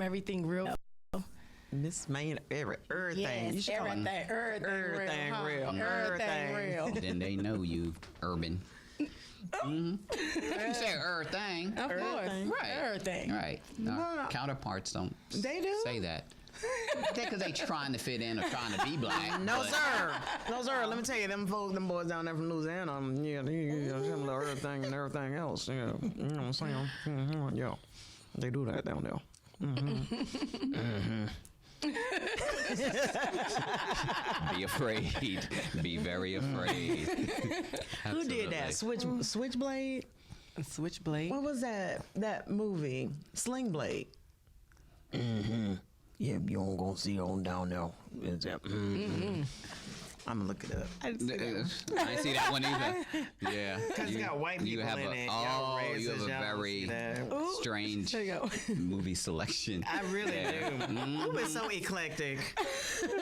everything real. Miss Main, everything. Yes, You should call it everything real. Everything real. Then they know you urban. You say everything. Of course. Right. Everything. Right. Our counterparts don't They do? say that. Because they trying to fit in or trying to be black. No, but- sir. No, sir. Let me tell you, them boys down there from Louisiana, similar everything and everything else. Yeah, you know what I'm saying? Mm-hmm. Yeah, they do that down there. Be afraid. Be very afraid. Who did that? Switchblade? Switchblade. What was that movie? Sling Blade. Mm-hmm. Yeah, you don't gonna see on down there. Is that? I'm gonna look it up. I didn't see that one either. Yeah. Because it's got white people in it. Y'all You have a very strange There you go. movie selection. I really do. I was so eclectic.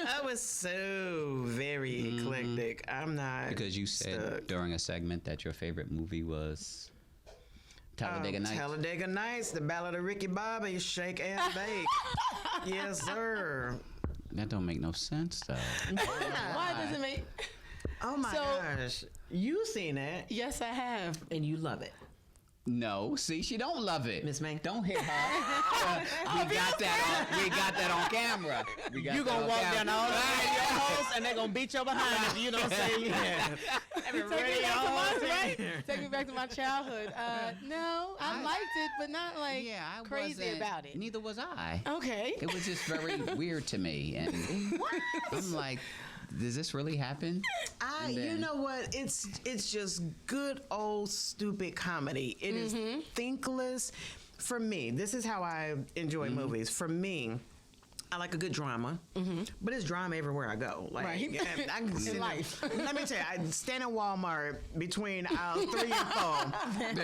I was so very eclectic. I'm not. Because you said stuck. during a segment that your favorite movie was Talladega Nights. Talladega Nights, The Ballad of Ricky Bobby, Shake and Bake. Yes, sir. That don't make no sense though. Why does it make? Oh my gosh. You seen that Yes, I have. and you love it. No, see, she don't love it. Miss May. Don't hit her. We got that on camera. You gonna walk down all the way to your house and they gonna beat your behind if you don't say yeah. Take me back to my childhood. No, I liked it, but not like I crazy wasn't- about it. Neither was I. Okay. It was just very weird to me, and I'm like, does this really happen? And You then- know what? It's just good old stupid comedy. It is thinkless. For me, this is how I enjoy movies. For me, I like a good drama, but it's drama everywhere I go. Like, Right. I can sit life. Let me tell you, I stand in Walmart between aisles 3 and 4.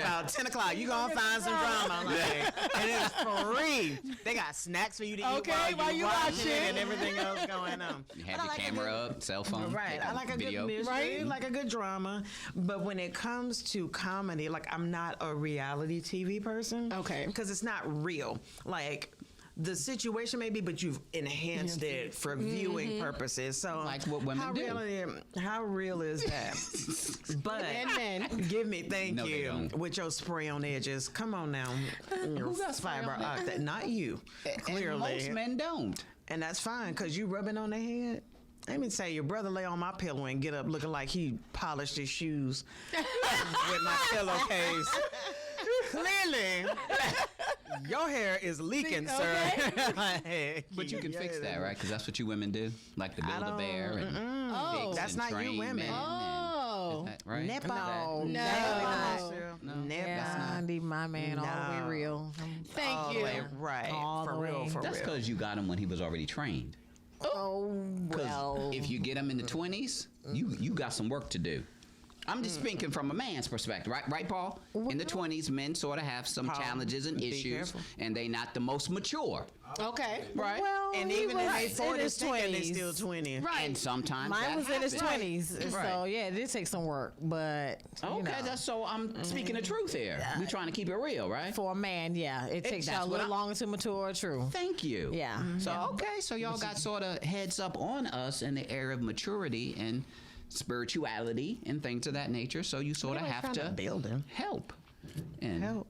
About 10 o'clock, you gonna find some drama. Like, and it's free. They got snacks for you to eat while you watching it and everything else going on. You have your camera up, cell phone. Right. I like a video. good mystery, like a good drama. But when it comes to comedy, like I'm not a reality TV person. Okay. Because it's not real. Like the situation may be, but you've enhanced it for viewing purposes. So Like what women do. How real is that? But And men. give me, thank No, they you, don't. with your spray on edges. Come on now. Your Who got spray fiber on their- optic. Not you. Clearly. And most men don't. And that's fine, because you rubbing on their head. Let me say, your brother lay on my pillow and get up looking like he polished his shoes with my pillowcase. Clearly, your hair is leaking, sir. But you can fix that, right? Because that's what you women do, like the Build-A-Bear and Oh. fix That's and not you train women. men and- Oh. is that right? Nipple. No. Nipple. Yeah, I need my man all the way No. real. Thank All you. the way right. All for the real, way. for That's real. because you got him when he was already trained. Oh, well. If you get him in the 20s, you got some work to do. I'm just speaking from a man's perspective, right? Right, Paul? In the 20s, men sort of have some Paul, challenges and be issues, careful. and they not the most mature, Okay. right? Well, And he even in was their in 40s, his thinking they 20s. still 20. Right. And sometimes Mine that was in his happens. 20s, so Right. yeah, it did take some work, but you Okay, know, that's so I'm speaking the truth here. We're trying to keep it real, right? for a man, yeah, it takes that's y'all a what little I- longer to mature. True. Thank you. Yeah. So okay, so y'all got sort of heads up on us in the area of maturity and spirituality and things of that nature. So you sort of Really have trying to to build him. help and Help.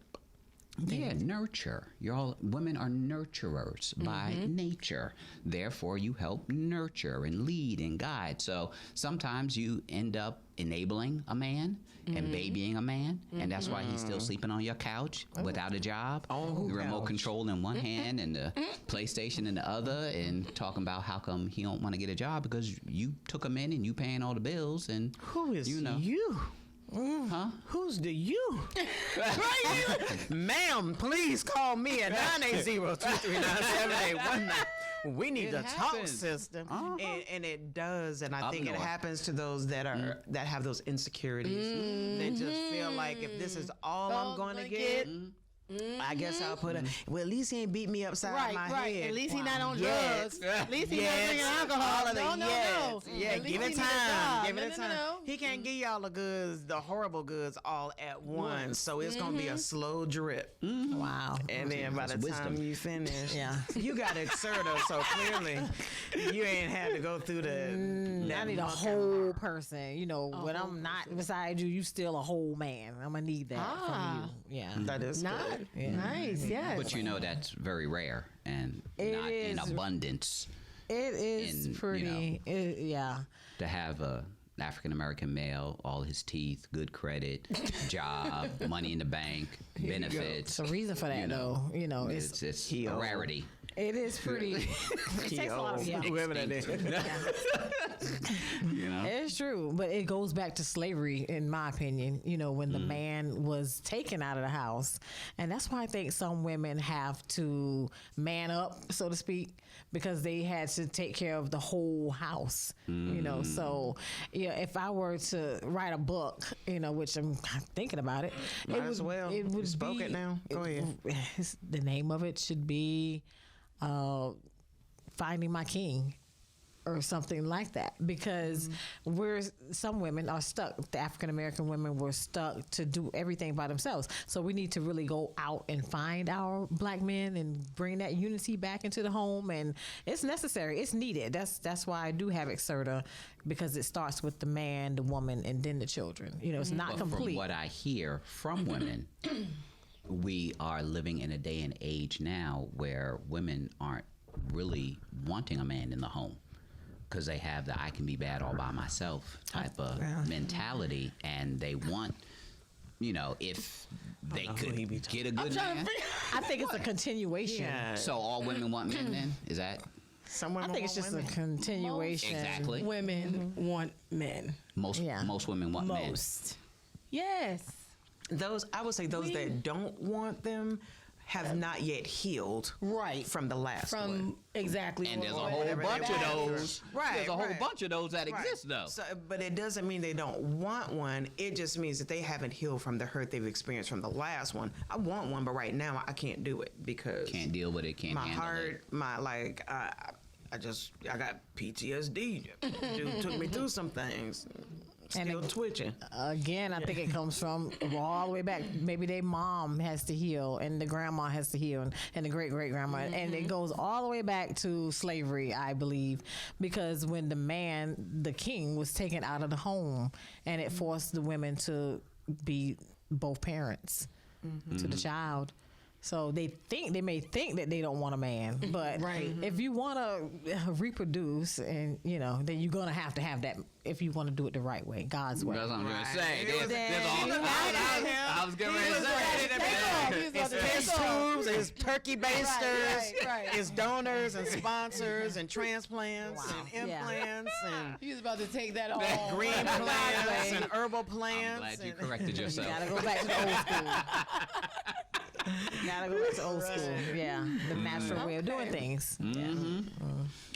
yeah, nurture. Women are nurturers by nature. Therefore, you help nurture and lead and guide. So sometimes you end up enabling a man and babying a man, and that's why he's still sleeping on your couch without a job, the remote couch? control in one hand and the PlayStation in the other, and talking about how come he don't want to get a job because you took him in and you paying all the bills and Who is you know. you? Huh? Who's the you? Ma'am, please call me at 980-239-7819. We need It to talk, happens. sister. And it does, and I Up think it north. happens to those that are that have those insecurities. They just feel like if this is all I'm going to get, I guess I'll put a. Well, at least he ain't beat me upside my head. At least he not on Yes. drugs. At least he not Yes. drinking alcohol. All of the No. Yeah, At least give he it need a time. job. Give it No. time. He can't give y'all the goods, the horrible goods, all at once. So it's gonna be a slow drip. Wow. And then by the That's time wisdom. you finish, Yeah. you got Exerta, so clearly you ain't had to go through the. I need a whole person. You know, when I'm not beside you, you still a whole man. I'm gonna need that from you. Yeah. That is Nice. good. Nice. Yes. But you know that's very rare and It not in is. abundance It is And, you pretty. Yeah. to have a African American male, all his teeth, good credit, job, money in the bank, benefits. It's a reason for that, You know, though. You know, it's It's He a old. rarity. it is pretty. It takes a lot of Whoever that is. You know, It's true, but it goes back to slavery, in my opinion. You know, when the man was taken out of the house, and that's why I think some women have to man up, so to speak, because they had to take care of the whole house. You know, so if I were to write a book, which I'm thinking about it, Might as well. It You would spoke be, it now. Go ahead. The name of it should be Finding My King, or something like that, because some women are stuck. The African American women were stuck to do everything by themselves. So we need to really go out and find our black men and bring that unity back into the home. And it's necessary. It's needed. That's why I do have Exerta, because it starts with the man, the woman, and then the children. It's not but complete. from what I hear from women, we are living in a day and age now where women aren't really wanting a man in the home, because they have the I can be bad all by myself type of mentality, and they want, if they could he be get a good man. I think it's a continuation. Yeah. So all women want men then? Is that Some I women think it's want just women. a continuation. exactly? Women want men. Most Yeah. most women want men. Most. Yes. Those, I would say, those that don't want them have not yet healed Right. from the last one. From exactly. And there's a what- whole whatever bunch they of want. those. Right, There's a whole right. bunch of those that Right. exist though. So, but it doesn't mean they don't want one. It just means that they haven't healed from the hurt they've experienced from the last one. I want one, but right now I can't do it because Can't deal with it, can't my handle heart, it. I got PTSD. Dude took me through some things. Still it- twitching. Again, I think it comes from all the way back. Maybe their mom has to heal, and the grandma has to heal, and the great great grandma, and it goes all the way back to slavery, I believe, because when the king, was taken out of the home, and it forced the women to be both parents to the child. So they may think that they don't want a man, but if you want to reproduce, and then you're gonna have that if you want to do it the right way, God's way. That's what I'm gonna say. He was- There's all he was I was getting ready to say. It's test tubes, it's turkey basters, right. it's donors and sponsors and transplants and Yeah. implants and He was about to take that all. green plants and herbal I'm plants. glad you and- corrected yourself. Gotta go back to the old school. Gotta go back to old school. Yeah, the natural way of doing things.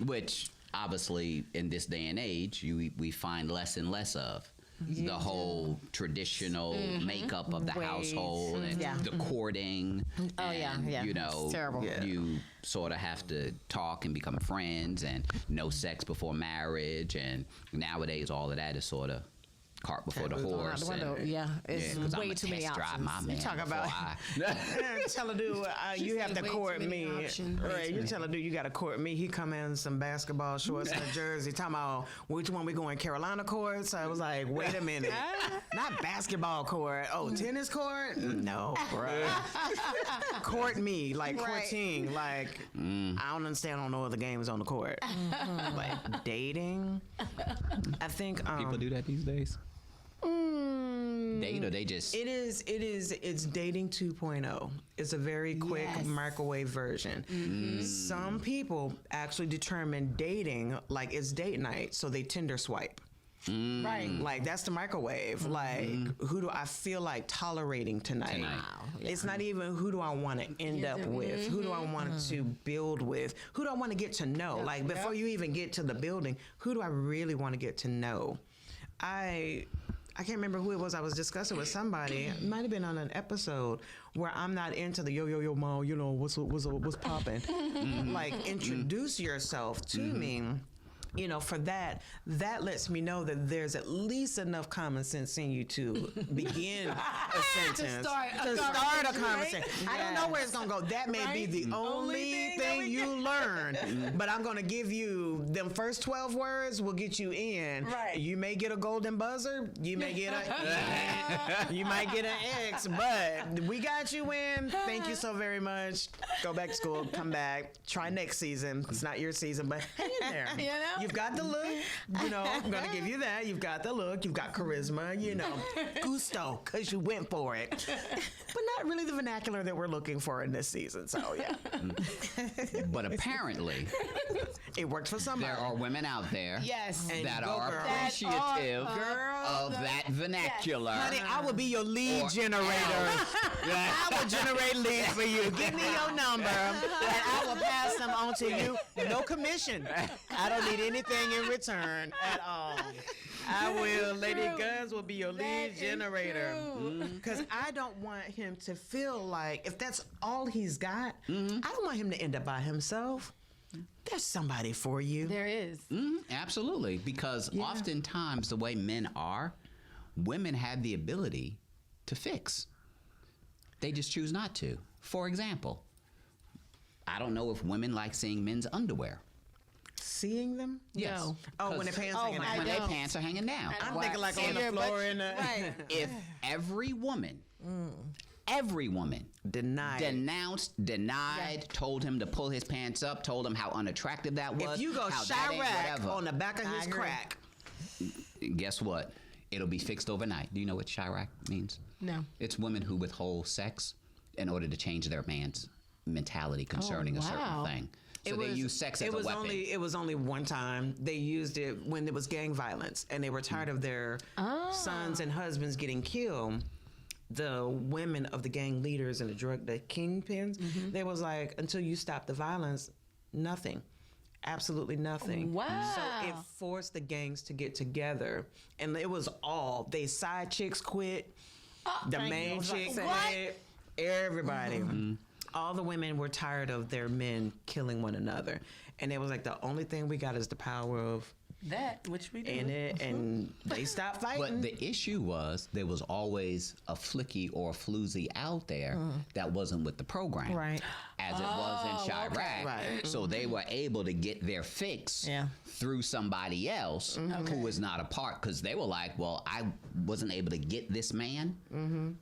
Which obviously in this day and age we find less and less of. The whole traditional makeup of the Ways. household and Yeah. the courting. Oh, yeah, and, yeah. It's terrible. Yeah. You sort of have to talk and become friends, and no sex before marriage. And nowadays, all of that is sort of cart before the Out the horse. window. and- Yeah, it's 'cause way I'ma too many test drive options. my man talk before about- I- Tell a dude, you have to said way court too many me. options. Right, you tell a dude you got to court me. He come in some basketball shorts and a jersey. Talking about which one we going, Carolina courts? I was like, wait a minute, not basketball court. Oh, tennis court? No, bruh. Court me like courting. Like I don't understand. I don't know other games on the court. Like dating. I think People do that these days. Date or they just It's dating 2.0. It's a very quick Yes. microwave version. Some people actually determine dating like it's date night, so they Tinder swipe. Right. Like that's the microwave. Like who do I feel like tolerating tonight? Wow. It's not even who do I want to end up with? Who do I want to build with? Who do I want to get to know? Like before you even get to the building, who do I really want to get to know? I can't remember who it was I was discussing with somebody. It might have been on an episode where I'm not into the yo mom, you know, what's popping. Like introduce yourself to me. You know, for that lets me know that there's at least enough common sense in you to begin a sentence. to start a conversation. I don't know where it's going to go. That may be the only thing you learn. But I'm going to give you them first 12 words will get you in. Right. You may get a golden buzzer. You may get you might get an X. But we got you in. Thank you so very much. Go back to school. Come back. Try next season. It's not your season, but hang in there. You know? You've got the look, you know, I'm going to give you that. You've got the look, you've got charisma, you know, gusto, because you went for it. But not really the vernacular that we're looking for in this season, so yeah. But apparently, it worked for somebody. there are women out there Yes. that go, are girl. appreciative Girl. of that vernacular. Honey, I will be your lead Or generator. I will generate leads for you. Give me your number, and I will pass them on to you. No commission. I don't need anything in return at all. I will. Lady Guns will be your lead generator. Because I don't want him to feel like, if that's all he's got, I don't want him to end up by himself. There's somebody for you. There is. Absolutely, because oftentimes the way men are, women have the ability to fix. They just choose not to. For example, I don't know if women like seeing men's underwear. Seeing them? Yes. No. Oh, when their pants hanging out. When their don't. pants are hanging down. I'm thinking like on the floor in the... Right. If every woman denied, told him to pull his pants up, told him how unattractive that was. If you go how that ain't Chirac whatever, on the back of his crack, guess what? It'll be fixed overnight. Do you know what Chirac means? No. It's women who withhold sex in order to change their man's mentality concerning a certain wow. thing. So they use sex as a weapon. It was only one time. They used it when there was gang violence, and they were tired of their sons and husbands getting killed. The women of the gang leaders and the kingpins, they was like, until you stop the violence, nothing. Absolutely nothing. Wow. So it forced the gangs to get together, and it was all they side chicks quit, the main chick quit, everybody. All the women were tired of their men killing one another, and it was like the only thing we got is the power of That, which we do. in it, and they stopped fighting. But the issue was there was always a flicky or a floozy out there that wasn't with the program. Right. As it was in Chirac. okay. Right. So they were able to get their fix through somebody else who was not a part, because they were like, well, I wasn't able to get this man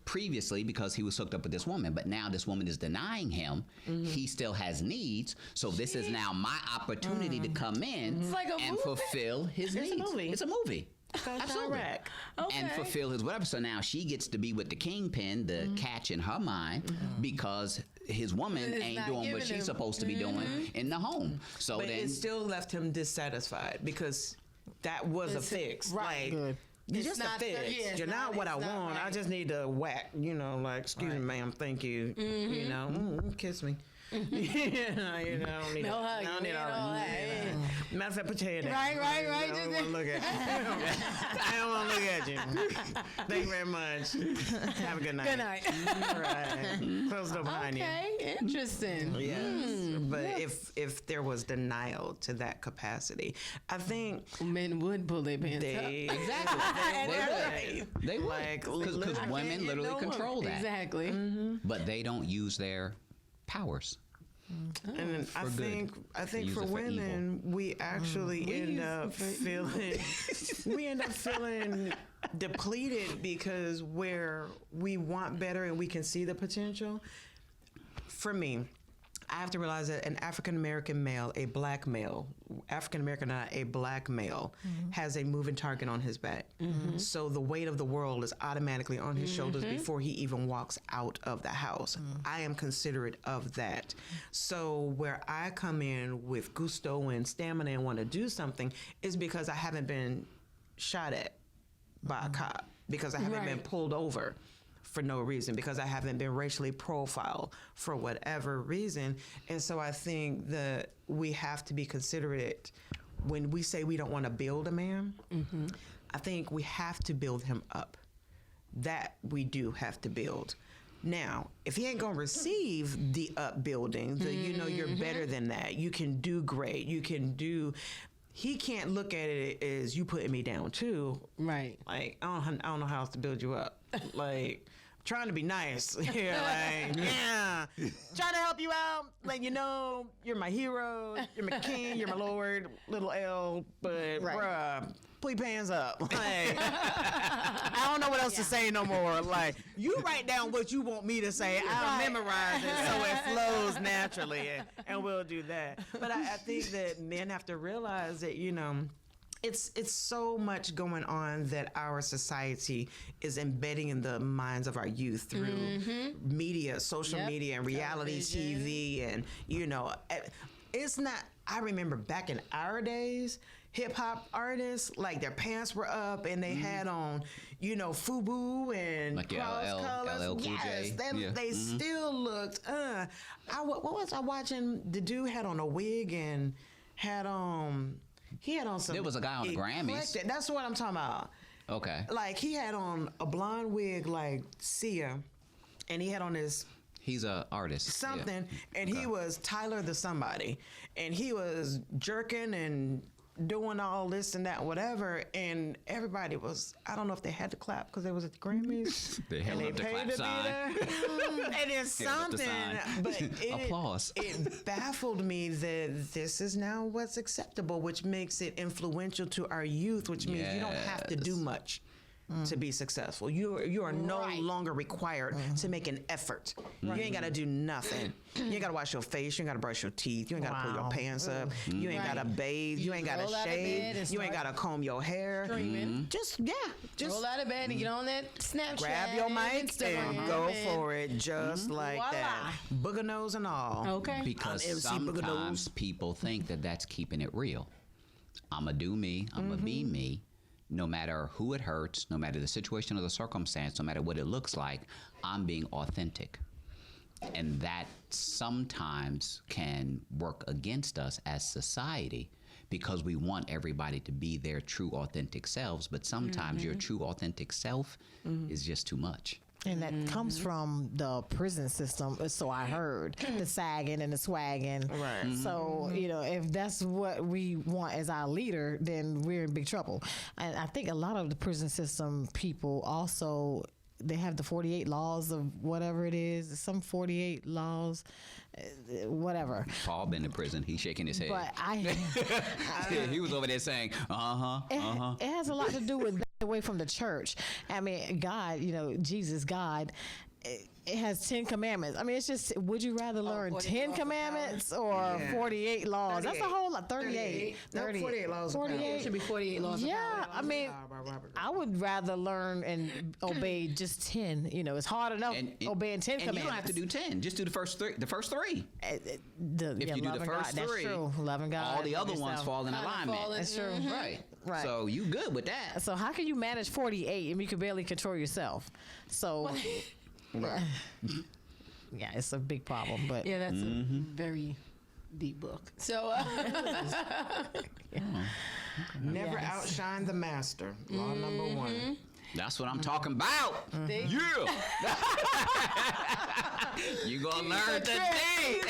previously because he was hooked up with this woman, but now this woman is denying him. He still has needs, so this is now my opportunity to come in It's like a and movie? fulfill his It's a needs. movie. It's a movie. Absolutely. Chirac. Okay. And fulfill his whatever. So now she gets to be with the kingpin, the catch in her mind, because his woman It's ain't not doing what giving she's him. supposed to be doing in the home. So But then it still left him dissatisfied because that was a fix. right. Like, Good. you're It's just a not fix. fair. Yeah, it's You're not what I it's not want. I right. just need to whack, like, excuse me, ma'am, thank you. You know, kiss me. I don't need No it. hug, I don't you need ain't all all that. that. Matter of fact, put your head down. Right. I don't want to look at you. I don't want to look at you. Thank you very much. Have a good night. Good night. All right. Close the door behind you. Okay, interesting. Yes, but if there was denial to that capacity, I think Men would pull their pants up. they exactly they would Like, because literally, women literally control that, Exactly. but they don't use their powers. and I good. think use for it for women, we actually end up feeling depleted because where we want better and we can see the potential. For me, I have to realize that an African American male, a black male, African American, not a black male, has a moving target on his back. So the weight of the world is automatically on his shoulders before he even walks out of the house. I am considerate of that. So where I come in with gusto and stamina and want to do something is because I haven't been shot at by a cop, because I haven't been Right. pulled over for no reason, because I haven't been racially profiled for whatever reason. And so I think that we have to be considerate when we say we don't want to build a man. I think we have to build him up. That we do have to build. Now, if he ain't gonna receive the upbuilding, you know you're better than that. You can do great. You can do. He can't look at it as you putting me down too. Right. Like I don't know how else to build you up. Like trying to be nice. Yeah, like yeah, trying to help you out. Like you know, you're my hero. You're my king. You're my lord. Little L, but bruh. Put your pants up. Like, I don't know what else to say no more. Like, you write down what you want me to say. I'll memorize it so it flows naturally, and we'll do that. But I think that men have to realize that, you know, it's so much going on that our society is embedding in the minds of our youth through media, social media, and reality TV, and, you know, it's not. I remember back in our days, hip hop artists, like their pants were up and they had on, you know, FUBU and like cross colors. LL Cool yes, J. they still looked. What was I watching? The dude had on a wig and had on. He had on some. There was a guy on the Grammys. That's what I'm talking about. Okay. Like he had on a blonde wig like Sia, and he had on this. He's an artist. Something, and he was Tyler the somebody, and he was jerking and doing all this and that, whatever, and everybody was, I don't know if they had to clap because they was at the Grammys. They held up the clap sign. And then something, but applause. It baffled me that this is now what's acceptable, which makes it influential to our youth, which means you don't have to do much to be successful. You are no longer required to make an effort. You ain't got to do nothing. You ain't got to wash your face. You ain't got to brush your teeth. You ain't got to pull your pants up. You ain't got to bathe. You ain't got to shave. You ain't got to comb your hair. Just roll out of bed and get on that Snapchat. Grab your mic and go for it, just like that. Booger nose and all. Okay. Because sometimes people think that that's keeping it real. I'ma do me. I'ma be me. No matter who it hurts, no matter the situation or the circumstance, no matter what it looks like, I'm being authentic. And that sometimes can work against us as society because we want everybody to be their true authentic selves, but sometimes your true authentic self is just too much. And that comes from the prison system, so I heard. The sagging and the swagging. Right. So, you know, if that's what we want as our leader, then we're in big trouble. And I think a lot of the prison system people also, they have the 48 laws of whatever it is, some 48 laws, whatever. Paul been to prison. He's shaking his head. But he was over there saying, It has a lot to do with away from the church. I mean, God, you know, Jesus, God, it has 10 commandments. I mean, it's just, would you rather learn 10 commandments or 48 laws? 38. That's a whole lot. 38. 48 laws. 48. It should be 48 laws. Yeah, I mean, I would rather learn and obey just 10. You know, it's hard enough obeying 10 commandments. And you don't have to do 10. Just do the first three. The first three. If you do the first God, three, that's true. Loving God, all the other ones fall in alignment. That's true. Right. So you good with that. So how can you manage 48 and you can barely control yourself? So, yeah, it's a big problem. But yeah, that's a very deep book. So never outshine the master. Law number 1. That's what I'm talking about. Yeah. You gonna learn today.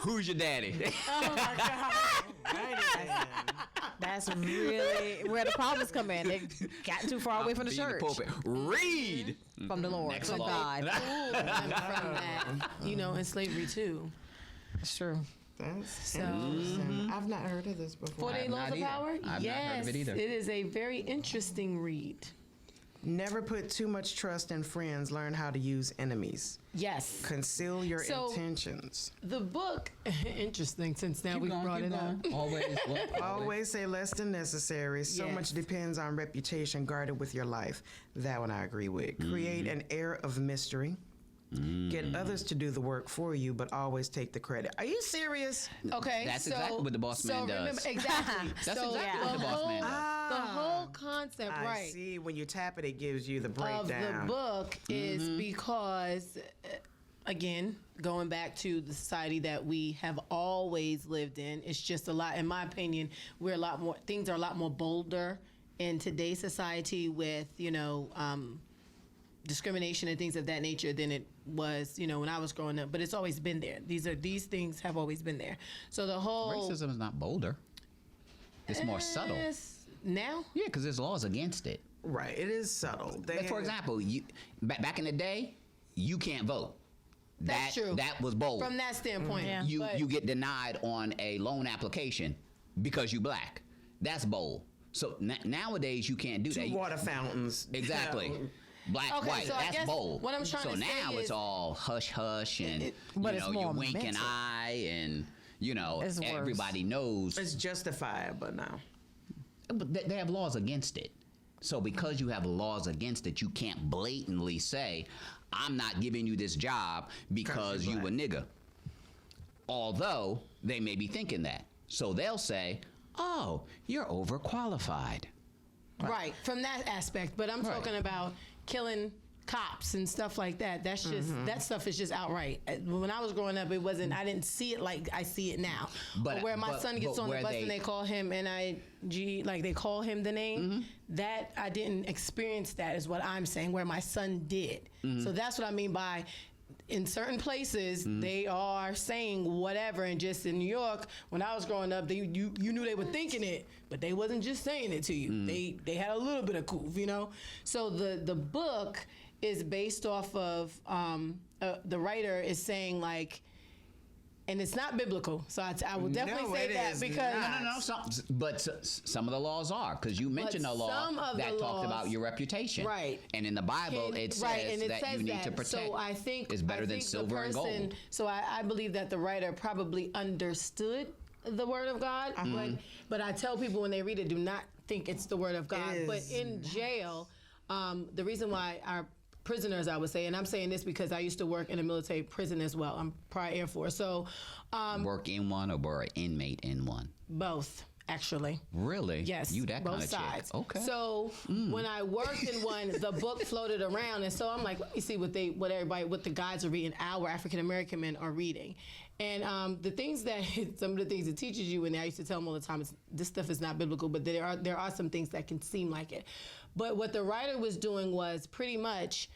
Who's your daddy? Oh my God. That's really where the problems come in. They got too far away from the church. Read from the Lord, Next from law. God. and from that, you know, in slavery too. It's true. That's So I've not heard of this before. 48 Laws of Power? I've not heard of it either. It is a very interesting read. Never put too much trust in friends. Learn how to use enemies. Yes. Conceal your So- intentions. The book, interesting since now we brought it up. Always say less than necessary. So Yes. much depends on reputation guarded with your life. That one I agree with. Create an air of mystery. Get others to do the work for you, but always take the credit. Are you serious? Okay, That's exactly what the boss man does. Remember, exactly. That's exactly what the boss man does. The whole concept, I right, see. When you tap it, it gives you the of breakdown. the book is because, again, going back to the society that we have always lived in, it's just a lot, in my opinion, things are a lot more bolder in today's society with, discrimination and things of that nature than it was, when I was growing up. But it's always been there. These things have always been there. So the whole Racism is not bolder. It's more subtle. Now? Yeah, because there's laws against it. Right. It is subtle. Like, for example, back in the day, you can't vote. That's true. That was bold. From that standpoint. Yeah. You get denied on a loan application because you black. That's bold. So nowadays you can't do that. Water fountains. Exactly. Black, Okay, white. so I That's guess bold. what I'm trying so to say now is- it's all hush hush and But it's you more wink an mental. eye and It's worse. everybody knows. It's justifiable now. But they have laws against it. So because you have laws against it, you can't blatantly say, I'm not giving you this job because you a nigga. Although they may be thinking that. So they'll say, oh, you're overqualified. Right, from that aspect. But I'm Right. talking about killing cops and stuff like that. That's just that stuff is just outright. When I was growing up, it wasn't. I didn't see it like I see it now. But- Or where my son gets but on the where bus they- and they call him NIG, like they call him the name. That I didn't experience. That is what I'm saying. Where my son did. So that's what I mean by. In certain places, they are saying whatever, and just in New York, when I was growing up, you knew they were thinking it, but they wasn't just saying it to you. They had a little bit of coof, So the book is based off of the writer is saying like, and it's not biblical, so I will definitely No, say it that is because not. Some of the laws are, because you mentioned a law some of that the talked laws- about your reputation. Right. And in the Bible, it says and it that says you need to that. protect. So I think it's better I than think the silver and person- gold. So I believe that the writer probably understood the word of God, but I tell people when they read it, do not think it's the word of God. It But is in jail, the reason why our prisoners, I would say, and I'm saying this because I used to work in a military prison as well. I'm prior Air Force, so Work in one or were an inmate in one? both actually. Really? Yes, You that both kind of sides. chick. Okay. So when I worked in one, the book floated around, and so I'm like, let me see what the guys are reading. Our African American men are reading, and the things that some of the things it teaches you, and I used to tell them all the time, is this stuff is not biblical, but there are some things that can seem like it. But what the writer was doing was pretty much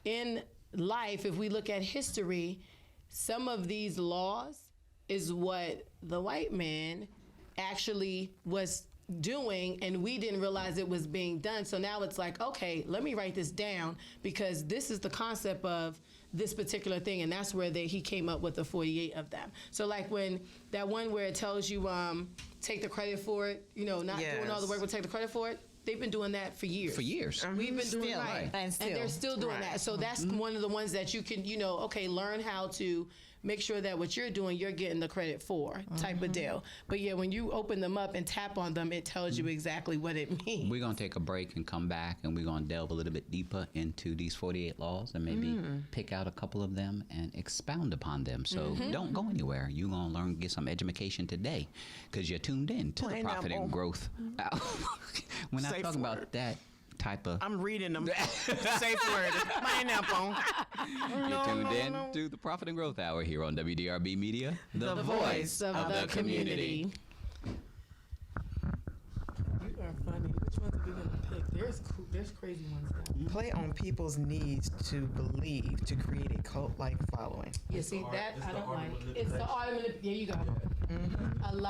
in life, if we look at history, some of these laws is what the white man actually was doing, and we didn't realize it was being done. So now it's like, okay, let me write this down because this is the concept of this particular thing, and that's where he came up with the 48 of them. So like when that one where it tells you take the credit for it, not doing all the work, but take the credit for it. They've been doing that for years. For years. We've been doing Still, right. and still. they're still doing that. So that's one of the ones that you can, learn how to make sure that what you're doing, you're getting the credit for, type of deal. But yeah, when you open them up and tap on them, it tells you exactly what it means. We're going to take a break and come back, and we're going to delve a little bit deeper into these 48 laws and maybe pick out a couple of them and expound upon them. So don't go anywhere. You're going to get some education today because you're tuned in to the Profit and Growth. We're not Safe talking word. about that type of... I'm reading them. Safe word. Pineapple. You're tuned in to the Profit and Growth Hour here on WDRB Media, the voice of the community. You are funny. Which ones are we going to pick? There's crazy ones now. Play on people's needs to believe to create a cult-like following. You see, that I don't like. It's the art of manipulation. There you go. A lot